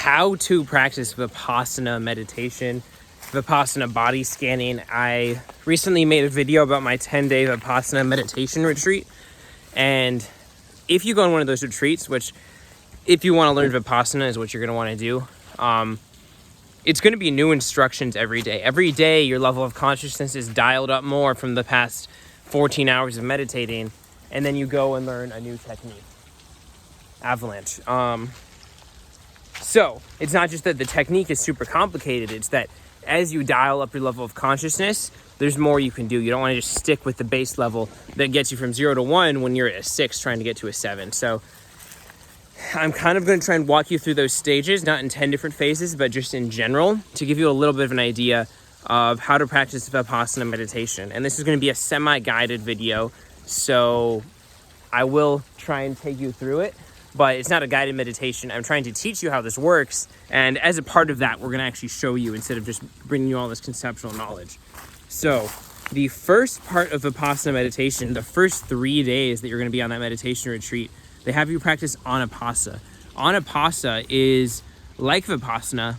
how to practice Vipassana meditation, Vipassana body scanning. I recently made a video about my 10-day Vipassana meditation retreat. And if you go on one of those retreats, which if you want to learn Vipassana is what you're going to want to do, it's going to be new instructions every day. Every day, your level of consciousness is dialed up more from the past 14 hours of meditating, and then you go and learn a new technique. Avalanche. So it's not just that the technique is super complicated, it's that as you dial up your level of consciousness, there's more you can do. You don't want to just stick with the base level that gets you from 0 to 1 when you're at a 6 trying to get to a 7. So I'm kind of going to try and walk you through those stages, not in 10 different phases, but just in general, to give you a little bit of an idea of how to practice Vipassana meditation. And this is going to be a semi-guided video, so I will try and take you through it, but it's not a guided meditation. I'm trying to teach you how this works, and as a part of that, we're going to actually show you instead of just bringing you all this conceptual knowledge. So the first part of Vipassana meditation, the first 3 days that you're going to be on that meditation retreat, they have you practice Anapanasana. Anapanasana is like Vipassana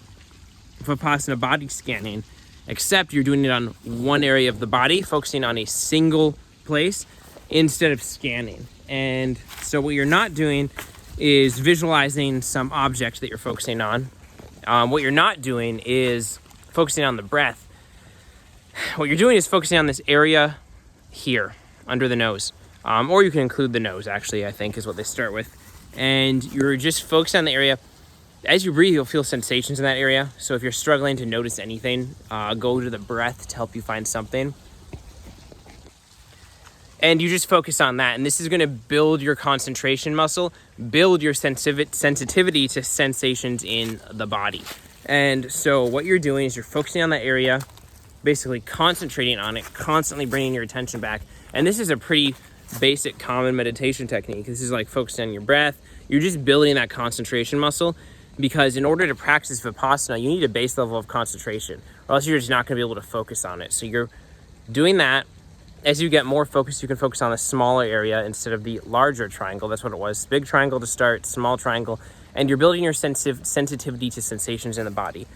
body scanning, except you're doing it on one area of the body, focusing on a single place instead of scanning. And so what you're not doing is visualizing some object that you're focusing on. What you're not doing is focusing on the breath. What you're doing is focusing on this area here, under the nose. Or you can include the nose, actually, I think is what they start with. And you're just focused on the area. As you breathe, you'll feel sensations in that area. So if you're struggling to notice anything, go to the breath to help you find something. And you just focus on that. And this is going to build your concentration muscle, build your sensitivity to sensations in the body. And so what you're doing is you're focusing on that area, basically concentrating on it, constantly bringing your attention back. And this is a pretty basic common meditation technique. This is like focusing on your breath. You're just building that concentration muscle, because in order to practice Vipassana, you need a base level of concentration, or else you're just not going to be able to focus on it. So you're doing that. As you get more focused, you can focus on the smaller area instead of the larger triangle. That's what it was. Big triangle to start, small triangle, and you're building your sensitivity to sensations in the body.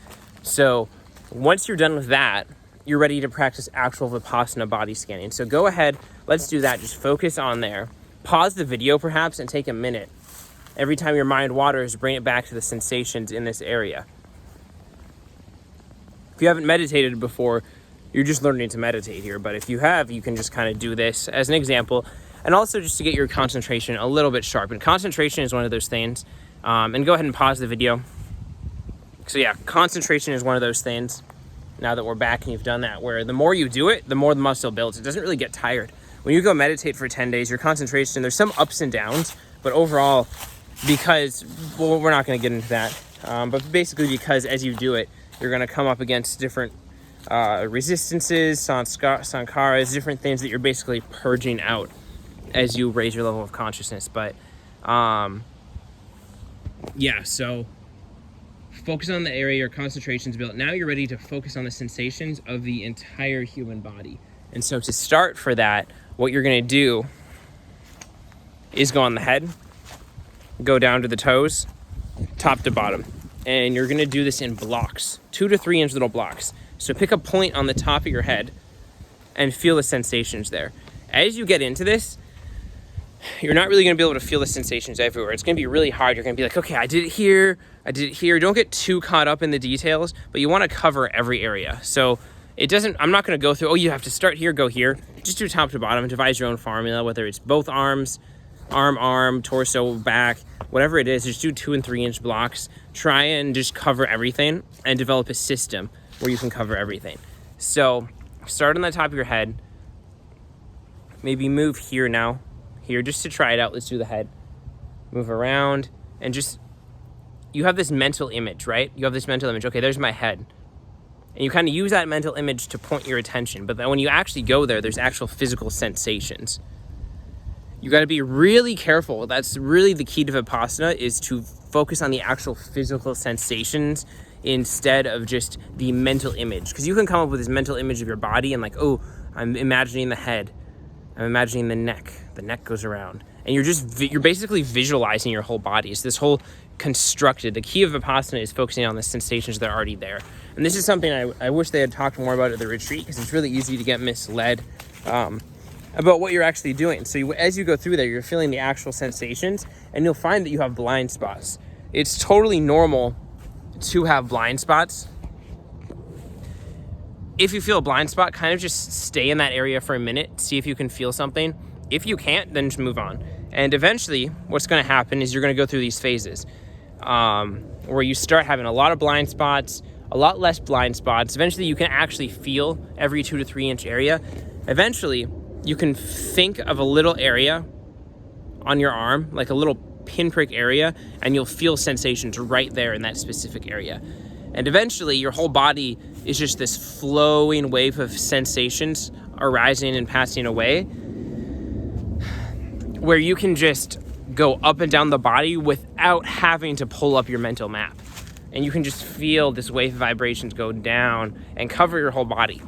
So once you're done with that, you're ready to practice actual Vipassana body scanning. So go ahead, let's do that. Just focus on there. Pause the video perhaps and take a minute. Every time your mind wanders, bring it back to the sensations in this area. If you haven't meditated before, you're just learning to meditate here. But if you have, you can just kind of do this as an example. And also just to get your concentration a little bit sharp. And concentration is one of those things. And go ahead and pause the video. So yeah, concentration is one of those things. Now that we're back and you've done that, where the more you do it, the more the muscle builds. It doesn't really get tired. When you go meditate for 10 days, your concentration, there's some ups and downs, but overall, because, well, we're not going to get into that, but basically because as you do it, you're going to come up against different resistances, sankharas, different things that you're basically purging out as you raise your level of consciousness. But yeah, so focus on the area your concentration's built. Now you're ready to focus on the sensations of the entire human body. And so to start for that, what you're going to do is go on the head, go down to the toes, top to bottom. And you're going to do this in blocks, 2 to 3 inch little blocks. So pick a point on the top of your head and feel the sensations there. As you get into this, you're not really going to be able to feel the sensations everywhere. It's going to be really hard. You're going to be like, okay, I did it here. Don't get too caught up in the details, but you want to cover every area. So I'm not going to go through, you have to start here, go here. Just do top to bottom and devise your own formula, whether it's both arms, arm, torso, back, whatever it is. Just do 2 and 3 inch blocks. Try and just cover everything and develop a system where you can cover everything. So start on the top of your head. Maybe move here now. Here, just to try it out, let's do the head. Move around and just, you have this mental image, right? You have this mental image. Okay, there's my head. And you kind of use that mental image to point your attention. But then when you actually go there, there's actual physical sensations. You got to be really careful. That's really the key to Vipassana, is to focus on the actual physical sensations instead of just the mental image. Because you can come up with this mental image of your body and like, I'm imagining the head. I'm imagining the neck. The neck goes around. And you're basically visualizing your whole body. It's this whole constructed. The key of Vipassana is focusing on the sensations that are already there. And this is something I wish they had talked more about at the retreat, because it's really easy to get misled about what you're actually doing. So as you go through there, you're feeling the actual sensations, and you'll find that you have blind spots. It's totally normal to have blind spots. If you feel a blind spot, kind of just stay in that area for a minute, see if you can feel something. If you can't, then just move on. And eventually, what's going to happen is you're going to go through these phases where you start having a lot of blind spots, a lot less blind spots. Eventually, you can actually feel every 2 to 3 inch area. Eventually, you can think of a little area on your arm, like a little pinprick area, and you'll feel sensations right there in that specific area. And eventually, your whole body is just this flowing wave of sensations arising and passing away, where you can just go up and down the body without having to pull up your mental map. And you can just feel this wave of vibrations go down and cover your whole body.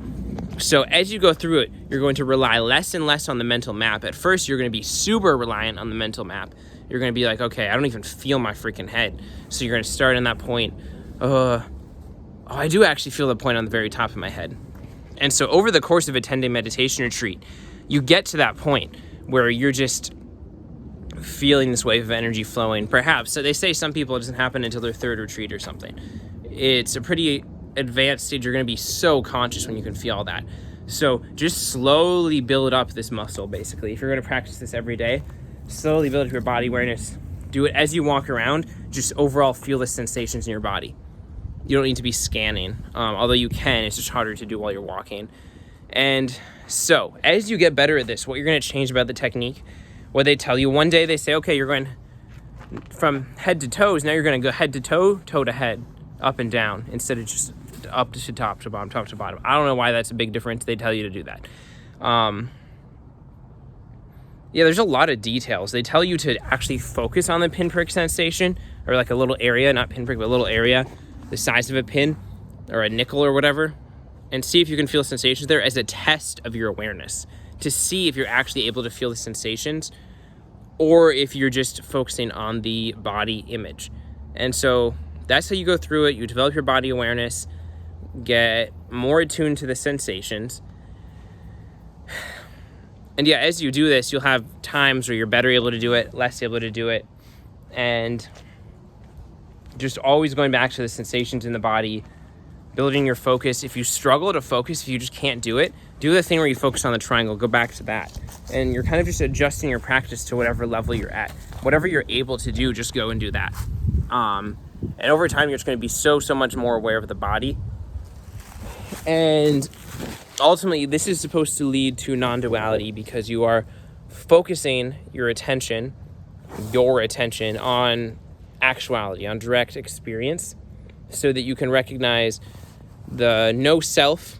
So as you go through it, you're going to rely less and less on the mental map. At first, you're going to be super reliant on the mental map. You're going to be like, okay, I don't even feel my freaking head. So you're going to start in that point. I do actually feel the point on the very top of my head. And so over the course of a 10-day meditation retreat, you get to that point where you're just feeling this wave of energy flowing. Perhaps, so they say some people it doesn't happen until their 3rd retreat or something. It's a pretty advanced stage. You're going to be so conscious when you can feel all that. So just slowly build up this muscle, basically. If you're going to practice this every day, slowly build up your body awareness. Do it as you walk around. Just overall feel the sensations in your body. You don't need to be scanning, although you can. It's just harder to do while you're walking. And so as you get better at this, what you're going to change about the technique, what they tell you, one day they say, okay, you're going from head to toes. Now you're going to go head to toe, toe to head, up and down, instead of just up to top to bottom, top to bottom. I don't know why that's a big difference. They tell you to do that. Yeah, there's a lot of details. They tell you to actually focus on the pinprick sensation, or like a little area, not pinprick, but a little area, the size of a pin or a nickel or whatever, and see if you can feel sensations there as a test of your awareness, to see if you're actually able to feel the sensations or if you're just focusing on the body image. And so that's how you go through it. You develop your body awareness, get more attuned to the sensations. And yeah, as you do this, you'll have times where you're better able to do it, less able to do it, and just always going back to the sensations in the body, building your focus. If you struggle to focus, if you just can't do it, do the thing where you focus on the triangle, go back to that. And you're kind of just adjusting your practice to whatever level you're at. Whatever you're able to do, just go and do that. And over time, you're just going to be so much more aware of the body. And ultimately, this is supposed to lead to non-duality, because you are focusing your attention on actuality, on direct experience, so that you can recognize the no self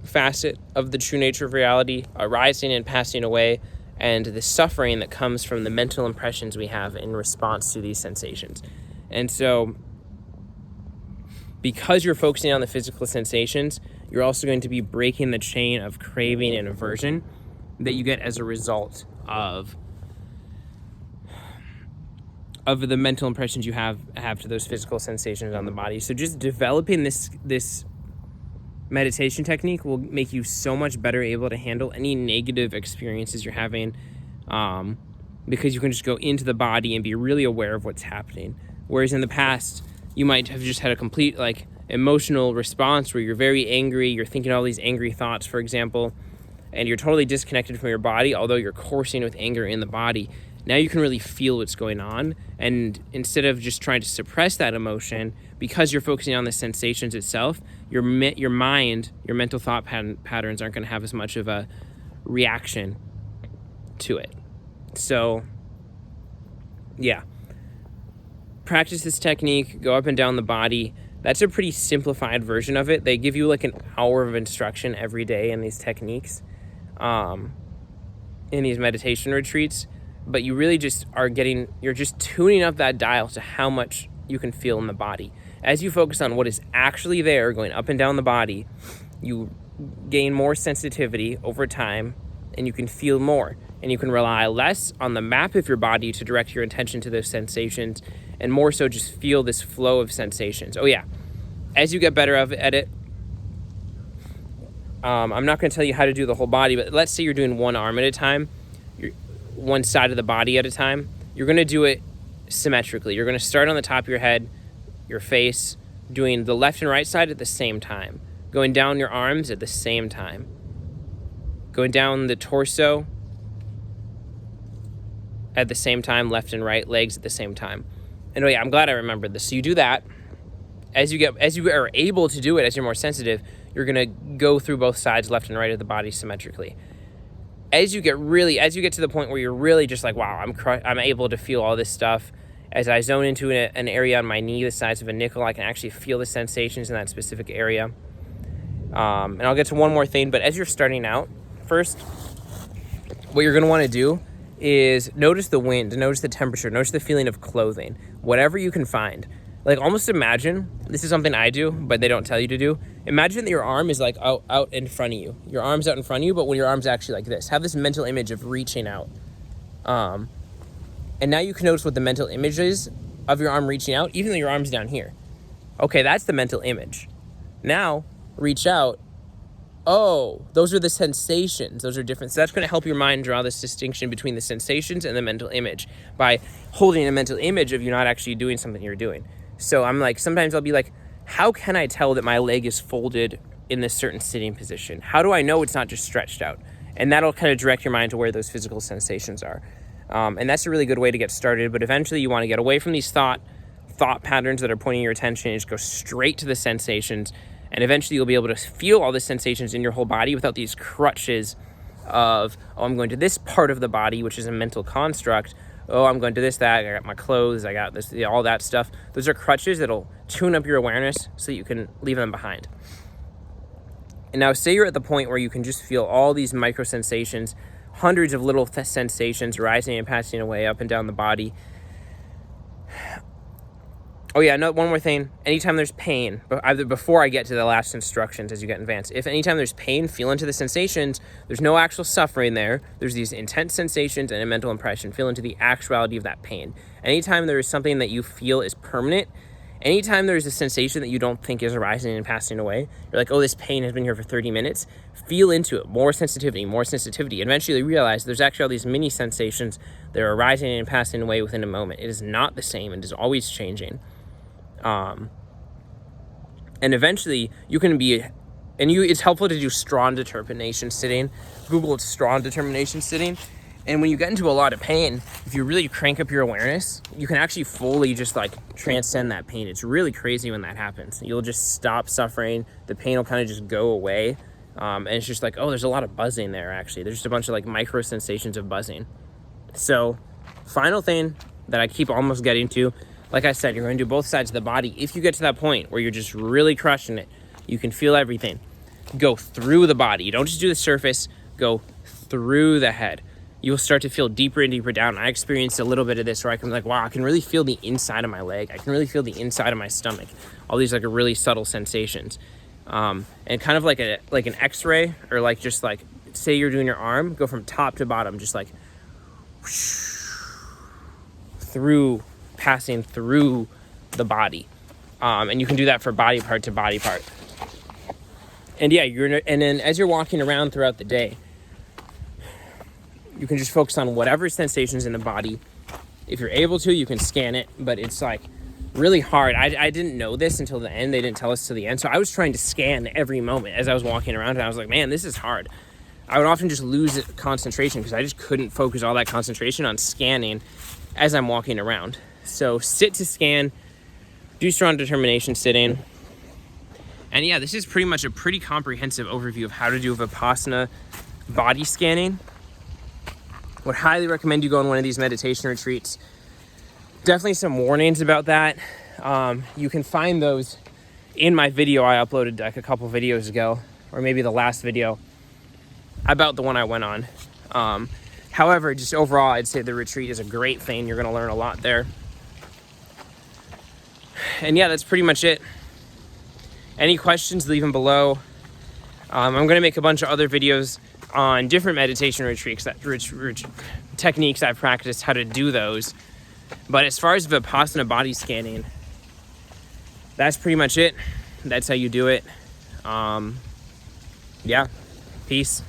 facet of the true nature of reality arising and passing away, and the suffering that comes from the mental impressions we have in response to these sensations. And so, because you're focusing on the physical sensations, you're also going to be breaking the chain of craving and aversion that you get as a result of the mental impressions you have to those physical sensations on the body. So just developing this meditation technique will make you so much better able to handle any negative experiences you're having, because you can just go into the body and be really aware of what's happening. Whereas in the past, you might have just had a complete emotional response where you're very angry, you're thinking all these angry thoughts, for example, and you're totally disconnected from your body, although you're coursing with anger in the body. Now you can really feel what's going on, and instead of just trying to suppress that emotion, because you're focusing on the sensations itself, your mind, your mental thought patterns aren't going to have as much of a reaction to it. So, yeah. Practice this technique, go up and down the body. That's a pretty simplified version of it. They give you an hour of instruction every day in these techniques, in these meditation retreats. But you really just you're just tuning up that dial to how much you can feel in the body. As you focus on what is actually there, going up and down the body, you gain more sensitivity over time, and you can feel more. And you can rely less on the map of your body to direct your attention to those sensations, and more so just feel this flow of sensations. Oh yeah, as you get better at it, I'm not going to tell you how to do the whole body, but let's say you're doing one arm at a time, one side of the body at a time. You're going to do it symmetrically. You're going to start on the top of your head, your face, doing the left and right side at the same time, going down your arms at the same time, going down the torso at the same time, left and right legs at the same time. And oh yeah, I'm glad I remembered this. So you do that. As you are able to do it, as you're more sensitive, you're going to go through both sides, left and right of the body symmetrically. As you get to the point where you're really just like, wow, I'm able to feel all this stuff. As I zone into an area on my knee the size of a nickel, I can actually feel the sensations in that specific area. And I'll get to one more thing, but as you're starting out, first, what you're going to want to do is notice the wind, notice the temperature, notice the feeling of clothing, whatever you can find. Like, almost imagine, this is something I do, but they don't tell you to do. Imagine that your arm is like out in front of you. Your arm's out in front of you, but when your arm's actually like this, have this mental image of reaching out. And now you can notice what the mental image is of your arm reaching out, even though your arm's down here. Okay, that's the mental image. Now, reach out. Oh, those are the sensations. Those are different. So that's going to help your mind draw this distinction between the sensations and the mental image by holding a mental image of you not actually doing something you're doing. So I'm like, sometimes I'll be like, how can I tell that my leg is folded in this certain sitting position? How do I know it's not just stretched out? And that'll kind of direct your mind to where those physical sensations are. And that's a really good way to get started. But eventually you want to get away from these thought patterns that are pointing your attention and just go straight to the sensations. And eventually you'll be able to feel all the sensations in your whole body without these crutches of, oh, I'm going to this part of the body, which is a mental construct. Oh, I'm going to this, that, I got my clothes, I got this, all that stuff. Those are crutches that'll tune up your awareness so that you can leave them behind. And now say you're at the point where you can just feel all these micro sensations, hundreds of little sensations rising and passing away up and down the body. Oh yeah, no, one more thing. Anytime there's pain, before I get to the last instructions as you get advanced, if anytime there's pain, feel into the sensations. There's no actual suffering there. There's these intense sensations and a mental impression. Feel into the actuality of that pain. Anytime there is something that you feel is permanent, anytime there's a sensation that you don't think is arising and passing away, you're like, oh, this pain has been here for 30 minutes. Feel into it. More sensitivity. Eventually you realize there's actually all these mini sensations that are arising and passing away within a moment. It is not the same. It is always changing. And eventually you can be, it's helpful to do strong determination sitting. Google strong determination sitting. And when you get into a lot of pain, if you really crank up your awareness, you can actually fully just like transcend that pain. It's really crazy when that happens. You'll just stop suffering. The pain will kind of just go away. And it's just like, oh, there's a lot of buzzing there, actually. There's just a bunch of like micro sensations of buzzing. So final thing that I keep almost getting to, like I said, you're going to do both sides of the body. If you get to that point where you're just really crushing it, you can feel everything. Go through the body. You don't just do the surface, go through the head. You'll start to feel deeper and deeper down. I experienced a little bit of this where I can be like, wow, I can really feel the inside of my leg. I can really feel the inside of my stomach. All these like really subtle sensations. And kind of like an x-ray, or like just like, say you're doing your arm, go from top to bottom, just like passing through the body. And you can do that for body part to body part. And yeah, and then as you're walking around throughout the day, you can just focus on whatever sensations in the body. If you're able to, you can scan it, but it's like really hard. I didn't know this until the end. They didn't tell us till the end. So I was trying to scan every moment as I was walking around, and I was like, man, this is hard. I would often just lose concentration because I just couldn't focus all that concentration on scanning as I'm walking around. So sit to scan, do strong determination sitting. And yeah, this is pretty much a pretty comprehensive overview of how to do Vipassana body scanning. Would highly recommend you go on one of these meditation retreats. Definitely some warnings about that. You can find those in my video I uploaded like a couple videos ago, or maybe the last video about the one I went on. However, just overall, I'd say the retreat is a great thing. You're going to learn a lot there. And yeah, that's pretty much it. Any questions, leave them below. I'm going to make a bunch of other videos on different meditation retreats, techniques I've practiced, how to do those. But as far as Vipassana body scanning, that's pretty much it. That's how you do it. Yeah, peace.